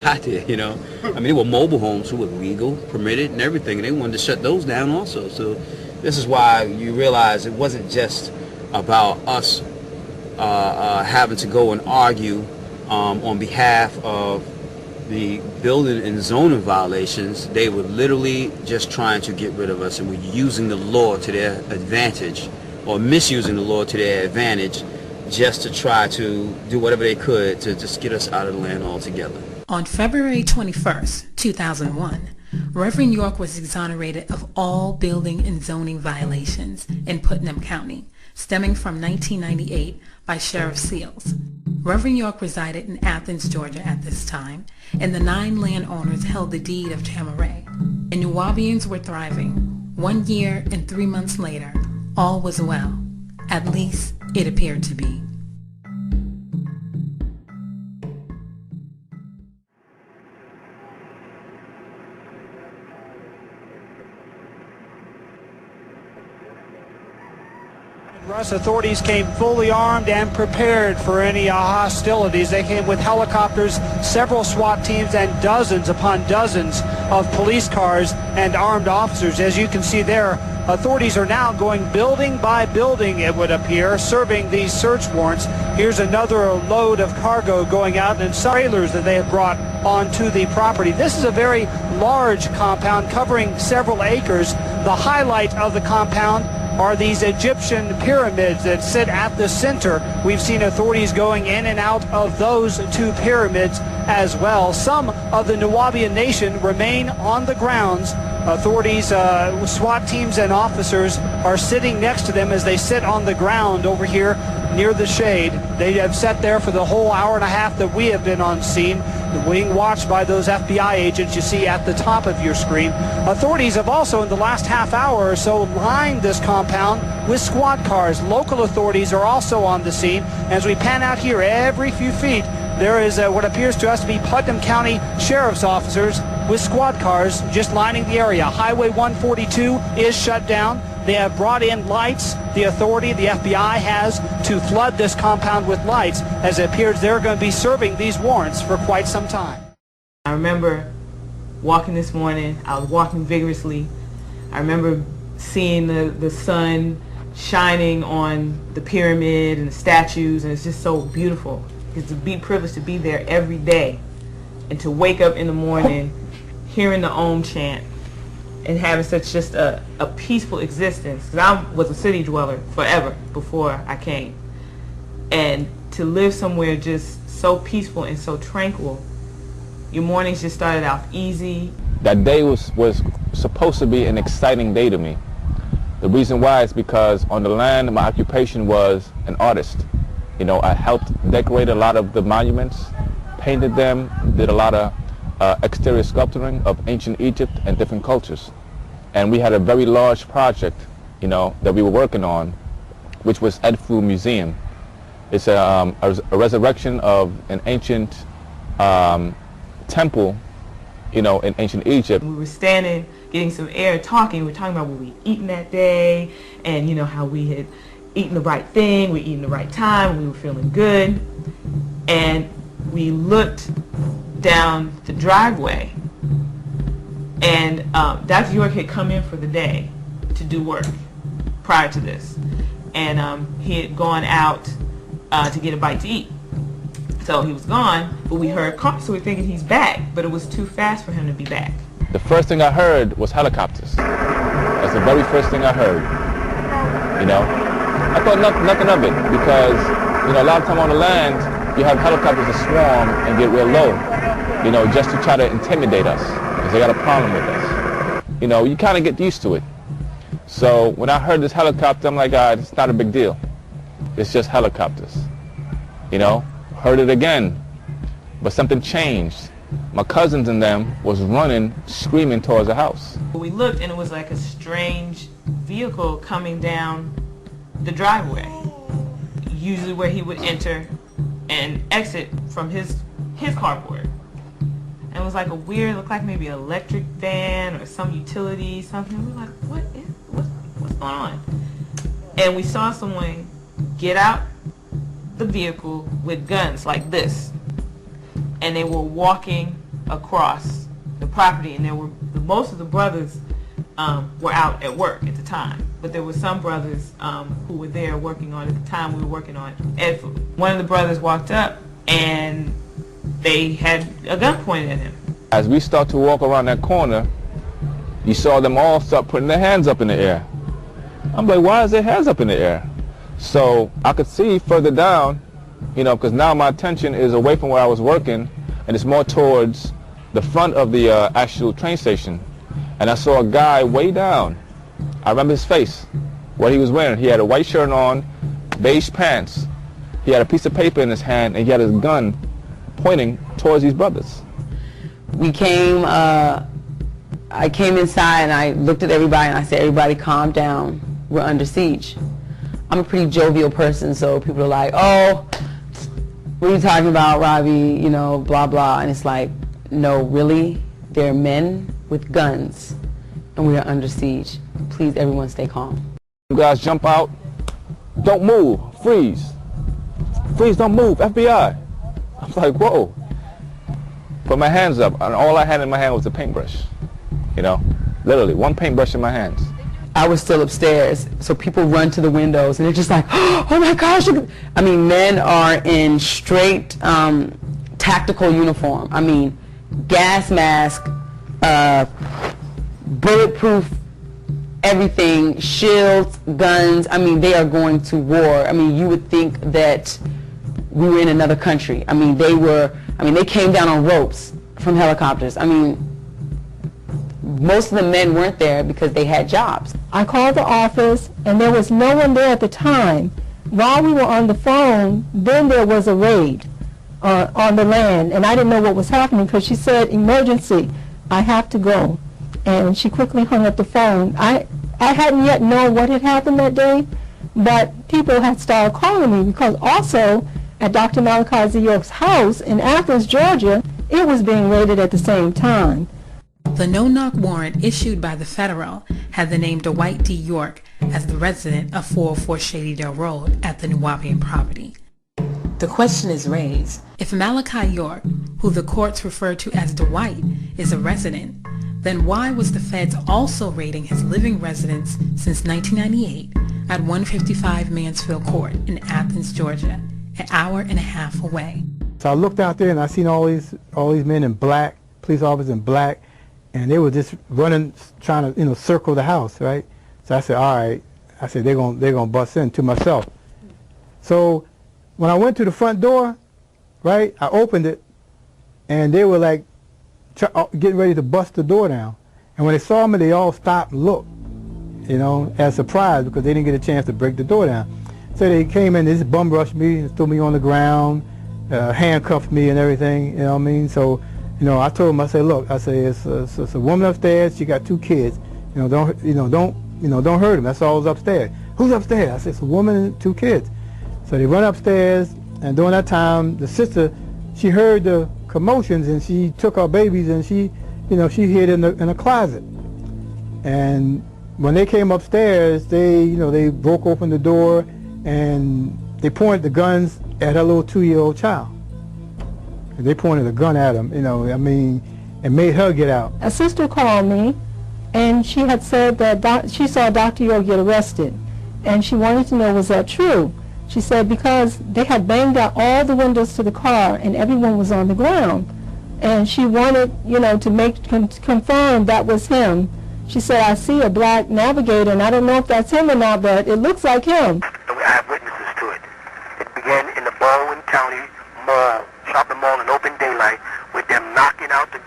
out there, you know. I mean, there were mobile homes who were legal, permitted, and everything, and they wanted to shut those down also. So this is why you realize it wasn't just about us having to go and argue on behalf of the building and zoning violations. They were literally just trying to get rid of us, and were using the law to their advantage, or misusing the law to their advantage, just to try to do whatever they could to just get us out of the land altogether. On February 21st, 2001, Reverend York was exonerated of all building and zoning violations in Putnam County, stemming from 1998 by Sheriff Seals. Reverend York resided in Athens, Georgia at this time, and the 9 landowners held the deed of Tamaray. And New Orleans were thriving. 1 year and 3 months later, all was well. At least it appeared to be. Russ, authorities came fully armed and prepared for any hostilities. They came with helicopters, several SWAT teams, and dozens upon dozens of police cars and armed officers. As you can see there, authorities are now going building by building, it would appear, serving these search warrants. Here's another load of cargo going out in trailers that they have brought onto the property. This is a very large compound covering several acres. The highlight of the compound are these Egyptian pyramids that sit at the center. We've seen authorities going in and out of those 2 pyramids as well. Some of the Nuwaubian Nation remain on the grounds. Authorities, SWAT teams and officers are sitting next to them as they sit on the ground over here near the shade. They have sat there for the whole hour and a half that we have been on scene, being watched by those FBI agents you see at the top of your screen. Authorities have also, in the last half hour or so, lined this compound with squad cars. Local authorities are also on the scene. As we pan out here, every few feet, there is what appears to us to be Putnam County Sheriff's officers with squad cars just lining the area. Highway 142 is shut down. They have brought in lights. The authority, the FBI, has to flood this compound with lights, as it appears they're going to be serving these warrants for quite some time. I remember walking this morning. I was walking vigorously. I remember seeing the sun shining on the pyramid and the statues, and it's just so beautiful. It's to be privileged to be there every day and to wake up in the morning hearing the Om chant and having such just a peaceful existence. Because I was a city dweller forever before I came. And to live somewhere just so peaceful and so tranquil, your mornings just started off easy. That day was supposed to be an exciting day to me. The reason why is because on the land, my occupation was an artist. You know, I helped decorate a lot of the monuments, painted them, did a lot of exterior sculpturing of ancient Egypt and different cultures. And we had a very large project, you know, that we were working on, which was Edfu Museum. It's a resurrection of an ancient temple, you know, in ancient Egypt. We were standing, getting some air, talking. We were talking about what we'd eaten that day, and you know how we had eaten the right thing, we eaten the right time, we were feeling good, and we looked down the driveway, and Dr. York had come in for the day to do work prior to this, and he had gone out to get a bite to eat. So he was gone, but we heard cars, so we were thinking he's back, but it was too fast for him to be back. The first thing I heard was helicopters. That's the very first thing I heard, you know. I thought nothing of it because, you know, a lot of time on the land, you have helicopters that swarm and get real low, you know, just to try to intimidate us because they got a problem with us. You know, you kind of get used to it. So when I heard this helicopter, I'm like, it's not a big deal. It's just helicopters, you know. Heard it again, but something changed. My cousins and them was running, screaming towards the house. We looked and it was like a strange vehicle coming down the driveway, usually where he would enter and exit from his carport. And it was like a weird, looked like maybe an electric van or some utility, something. We were like, what's going on? And we saw someone get out the vehicle with guns like this. and they were walking across the property, and most of the brothers were out at work at the time, but there were some brothers who were there working on at the time we were working on. And one of the brothers walked up, and they had a gun pointed at him. As we start to walk around that corner, you saw them all start putting their hands up in the air. I'm like, why is their hands up in the air? So I could see further down, you know, because now my attention is away from where I was working, and it's more towards the front of the actual train station. And I saw a guy way down. I remember his face, what he was wearing. He had a white shirt on, beige pants. He had a piece of paper in his hand, and he had his gun pointing towards these brothers. I came inside and I looked at everybody and I said, everybody calm down, we're under siege. I'm a pretty jovial person, so people are like, oh, what are you talking about, Robbie, you know, blah, blah. And it's like, no, really, they're men with guns and we are under siege. Please, everyone stay calm. You guys jump out, don't move, freeze. Freeze, don't move, FBI. I was like, whoa. Put my hands up, and all I had in my hand was a paintbrush. You know, literally, one paintbrush in my hands. I was still upstairs, so people run to the windows, and they're just like, oh my gosh. I mean, men are in straight tactical uniform. I mean, gas mask, bulletproof, everything, shields, guns. I mean, they are going to war. I mean, you would think that we were in another country. I mean, they came down on ropes from helicopters. I mean, most of the men weren't there because they had jobs. I called the office, and there was no one there at the time. While we were on the phone, then there was a raid on the land, and I didn't know what was happening because she said, emergency, I have to go. And she quickly hung up the phone. I hadn't yet known what had happened that day, but people had started calling me because also at Dr. Malachi Z. York's house in Athens, Georgia, it was being raided at the same time. The no-knock warrant issued by the federal had the name Dwight D. York as the resident of 404 Shadydale Road at the New Wapian property. The question is raised, if Malachi York, who the courts refer to as Dwight, is a resident, then why was the feds also raiding his living residence since 1998 at 155 Mansfield Court in Athens, Georgia, an hour and a half away? So I looked out there and I seen all these men in black, police officers in black, and they were just running, trying to, circle the house, right? So I said, all right. I said, they're gonna bust in, to myself. So when I went to the front door, right, I opened it, and they were like getting ready to bust the door down. And when they saw me, they all stopped and looked, as surprised because they didn't get a chance to break the door down. So they came in, they just bum rushed me and threw me on the ground, handcuffed me and everything, you know what I mean? So, I told them, I said, look, I say it's a woman upstairs, she got 2 kids, don't hurt them, that's all that's upstairs. Who's upstairs? I said, it's a woman and 2 kids. So they run upstairs, and during that time, the sister, she heard the commotions, and she took our babies, and she hid in a closet. And when they came upstairs, they broke open the door, and they pointed the guns at her little 2-year-old child. And they pointed a gun at him, and made her get out. A sister called me, and she had said that she saw Dr. York get arrested, and she wanted to know, was that true? She said because they had banged out all the windows to the car and everyone was on the ground, and she wanted, to confirm that was him. She said, I see a black Navigator, and I don't know if that's him or not, but it looks like him. I have witnesses to it. It began in the Baldwin County Mall, shopping mall in open daylight, with them knocking out the